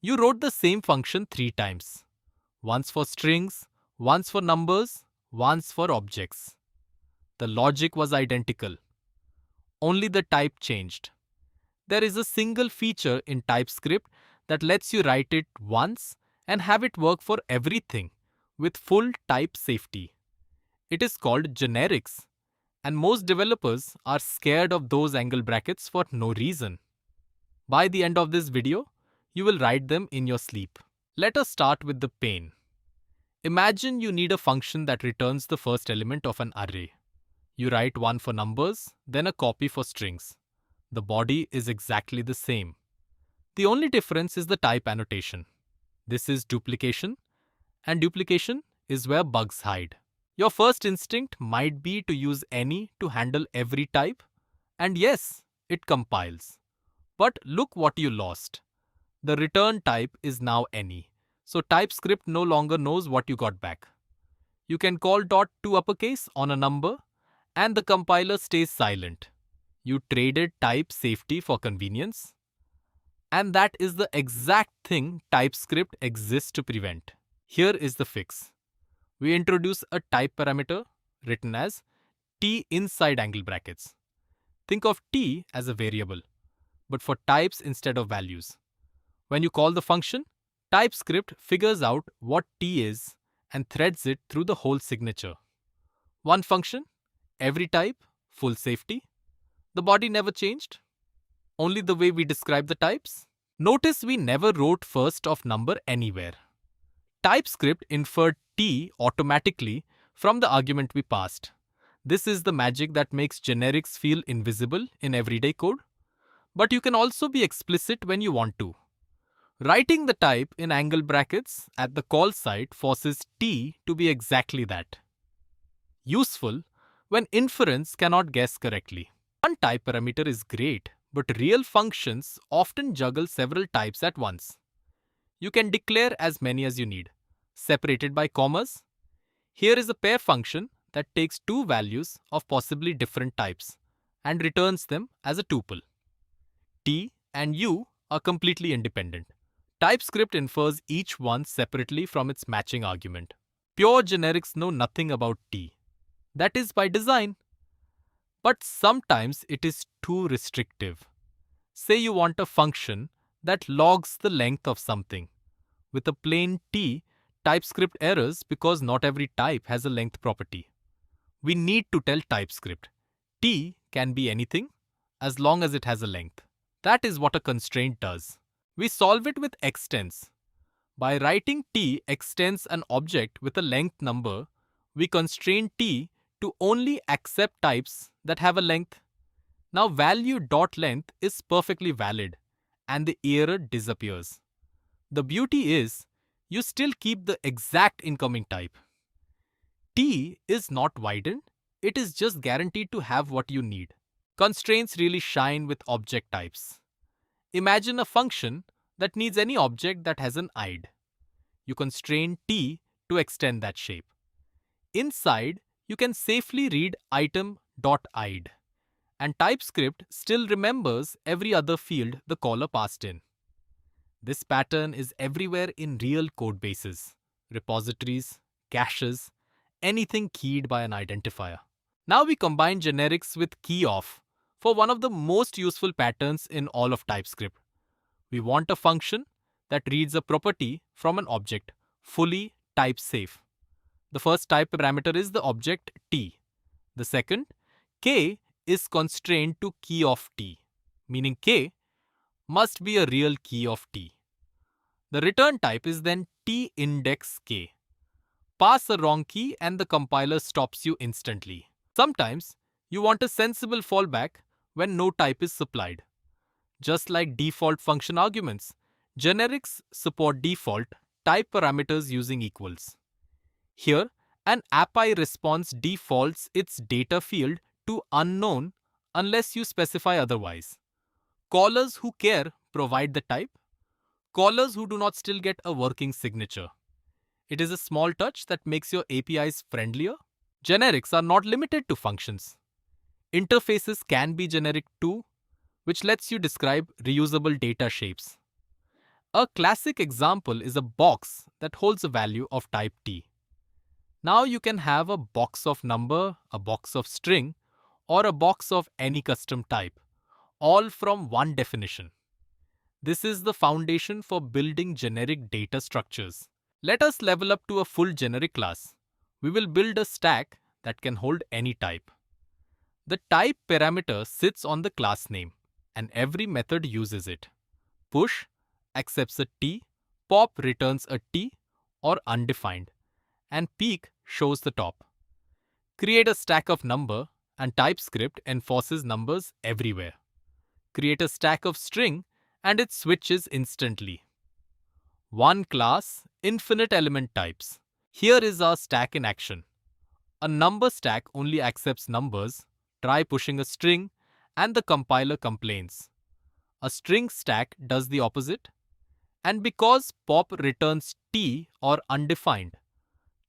You wrote the same function 3 times. Once for strings, once for numbers, once for objects. The logic was identical. Only the type changed. There is a single feature in TypeScript that lets you write it once and have it work for everything with full type safety. It is called generics, and most developers are scared of those angle brackets for no reason. By the end of this video, you will write them in your sleep. Let us start with the pain. Imagine you need a function that returns the first element of an array. You write one for numbers, then a copy for strings. The body is exactly the same. The only difference is the type annotation. This is duplication, and duplication is where bugs hide. Your first instinct might be to use any to handle every type, and yes, it compiles. But look what you lost. The return type is now any, so TypeScript no longer knows what you got back. You can call .toUpperCase on a number, and the compiler stays silent. You traded type safety for convenience. And that is the exact thing TypeScript exists to prevent. Here is the fix. We introduce a type parameter written as t inside angle brackets. Think of t as a variable, but for types instead of values. When you call the function, TypeScript figures out what t is and threads it through the whole signature. One function, every type, full safety. The body never changed. Only the way we describe the types. Notice we never wrote first of number anywhere. TypeScript inferred t automatically from the argument we passed. This is the magic that makes generics feel invisible in everyday code. But you can also be explicit when you want to. Writing the type in angle brackets at the call site forces t to be exactly that. Useful when inference cannot guess correctly. One type parameter is great, but real functions often juggle several types at once. You can declare as many as you need, separated by commas. Here is a pair function that takes two values of possibly different types and returns them as a tuple. T and U are completely independent. TypeScript infers each one separately from its matching argument. Pure generics know nothing about T. That is by design. But sometimes it is too restrictive. Say you want a function that logs the length of something. With a plain T, TypeScript errors because not every type has a length property. We need to tell TypeScript, T can be anything as long as it has a length. That is what a constraint does. We solve it with extends. By writing T extends an object with a length number, we constrain T to only accept types that have a length. Now value.length is perfectly valid and the error disappears. The beauty is, you still keep the exact incoming type. T is not widened, it is just guaranteed to have what you need. Constraints really shine with object types. Imagine a function that needs any object that has an id. You constrain T to extend that shape. Inside, you can safely read item.id. And TypeScript still remembers every other field the caller passed in. This pattern is everywhere in real code bases, repositories, caches, anything keyed by an identifier. Now we combine generics with keyof for one of the most useful patterns in all of TypeScript. We want a function that reads a property from an object, fully type safe. The first type parameter is the object t. The second, k, is constrained to key of t, meaning k must be a real key of t. The return type is then t index k. Pass a wrong key and the compiler stops you instantly. Sometimes you want a sensible fallback when no type is supplied. Just like default function arguments, generics support default type parameters using equals. Here, an API response defaults its data field to unknown unless you specify otherwise. Callers who care provide the type. Callers who do not still get a working signature. It is a small touch that makes your APIs friendlier. Generics are not limited to functions. Interfaces can be generic too, which lets you describe reusable data shapes. A classic example is a box that holds a value of type t. Now you can have a box of number, a box of string, or a box of any custom type, all from one definition. This is the foundation for building generic data structures. Let us level up to a full generic class. We will build a stack that can hold any type. The type parameter sits on the class name, and every method uses it. Push accepts a t, pop returns a t or undefined, and peek shows the top. Create a stack of number, and TypeScript enforces numbers everywhere. Create a stack of string, and it switches instantly. One class, infinite element types. Here is our stack in action. A number stack only accepts numbers. Try pushing a string, and the compiler complains. A string stack does the opposite. And because pop returns t or undefined,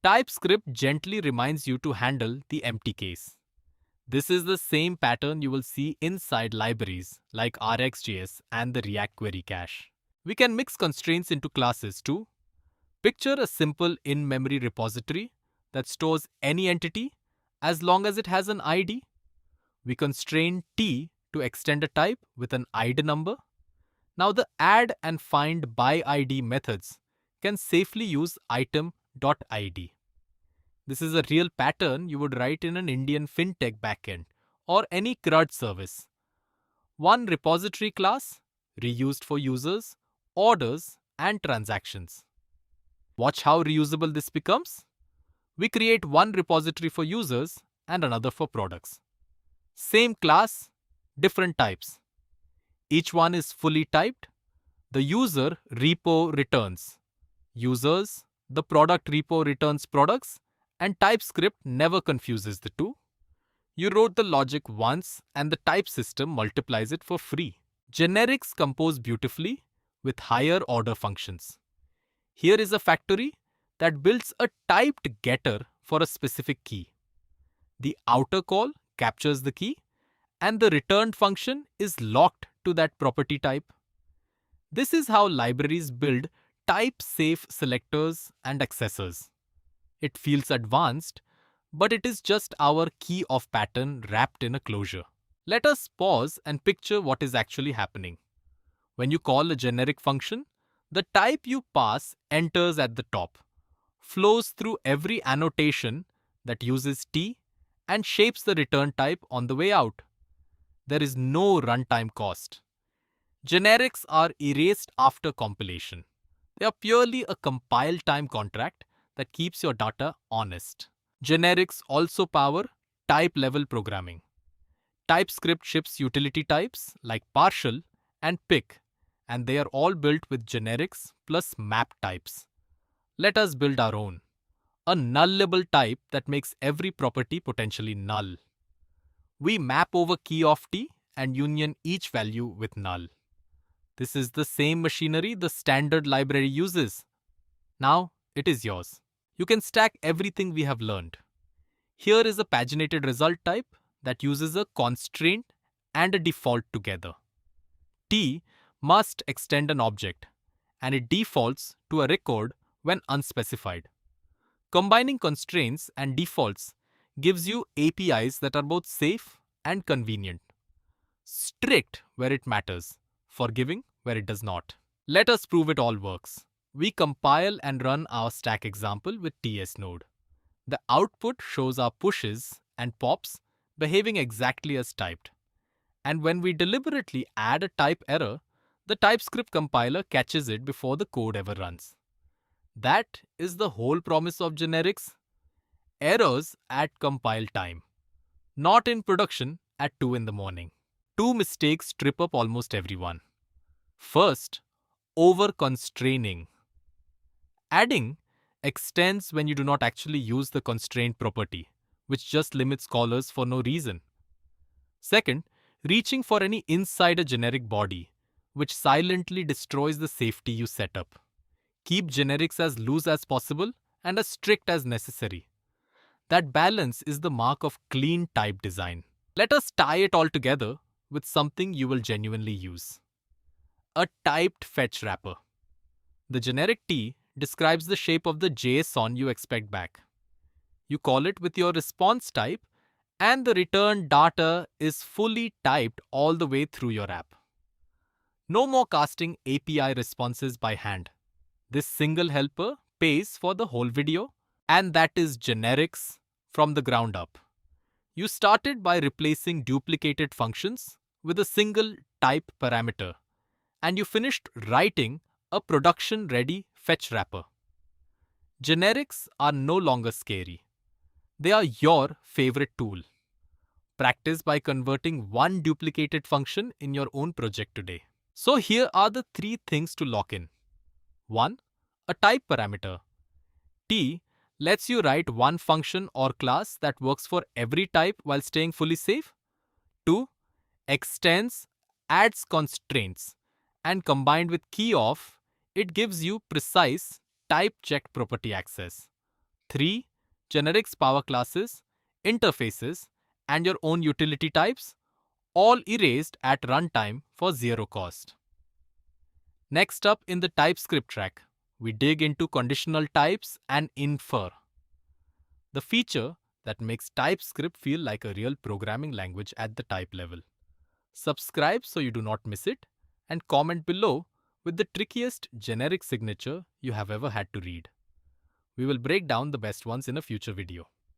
TypeScript gently reminds you to handle the empty case. This is the same pattern you will see inside libraries like RxJS and the React Query Cache. We can mix constraints into classes too. Picture a simple in-memory repository that stores any entity as long as it has an ID. We constrain t to extend a type with an id number. Now the add and find by ID methods can safely use item.id. This is a real pattern you would write in an Indian fintech backend or any CRUD service. One repository class, reused for users, orders, and transactions. Watch how reusable this becomes. We create one repository for users and another for products. Same class, different types. Each one is fully typed. The user repo returns users, the product repo returns products, and TypeScript never confuses the two. You wrote the logic once and the type system multiplies it for free. Generics compose beautifully with higher order functions. Here is a factory that builds a typed getter for a specific key. The outer call captures the key, and the returned function is locked to that property type. This is how libraries build type-safe selectors and accessors. It feels advanced, but it is just our keyof pattern wrapped in a closure. Let us pause and picture what is actually happening. When you call a generic function, the type you pass enters at the top, flows through every annotation that uses t, and shapes the return type on the way out. There is no runtime cost. Generics are erased after compilation. They are purely a compile time contract that keeps your data honest. Generics also power type-level programming. TypeScript ships utility types like partial and pick, and they are all built with generics plus map types. Let us build our own. A nullable type that makes every property potentially null. We map over keyof t and union each value with null. This is the same machinery the standard library uses. Now it is yours. You can stack everything we have learned. Here is a paginated result type that uses a constraint and a default together. T must extend an object, and it defaults to a record when unspecified. Combining constraints and defaults gives you APIs that are both safe and convenient. Strict where it matters, forgiving where it does not. Let us prove it all works. We compile and run our stack example with TS node. The output shows our pushes and pops behaving exactly as typed. And when we deliberately add a type error, the TypeScript compiler catches it before the code ever runs. That is the whole promise of generics. Errors at compile time, not in production at 2 in the morning. Two mistakes trip up almost everyone. First, over-constraining. Adding extends when you do not actually use the constraint property, which just limits callers for no reason. Second, reaching for any inside a generic body, which silently destroys the safety you set up. Keep generics as loose as possible and as strict as necessary. That balance is the mark of clean type design. Let us tie it all together with something you will genuinely use. A typed fetch wrapper. The generic T describes the shape of the JSON you expect back. You call it with your response type, and the return data is fully typed all the way through your app. No more casting API responses by hand. This single helper pays for the whole video, and that is generics from the ground up. You started by replacing duplicated functions with a single type parameter, and you finished writing a production-ready fetch wrapper. Generics are no longer scary. They are your favorite tool. Practice by converting one duplicated function in your own project today. So here are the 3 things to lock in. 1. A type parameter. T lets you write one function or class that works for every type while staying fully safe. 2. Extends, adds constraints, and combined with keyof, it gives you precise type-checked property access. 3. Generics power classes, interfaces, and your own utility types, all erased at runtime for 0 cost. Next up in the TypeScript track, we dig into conditional types and infer, the feature that makes TypeScript feel like a real programming language at the type level. Subscribe so you do not miss it, and comment below with the trickiest generic signature you have ever had to read. We will break down the best ones in a future video.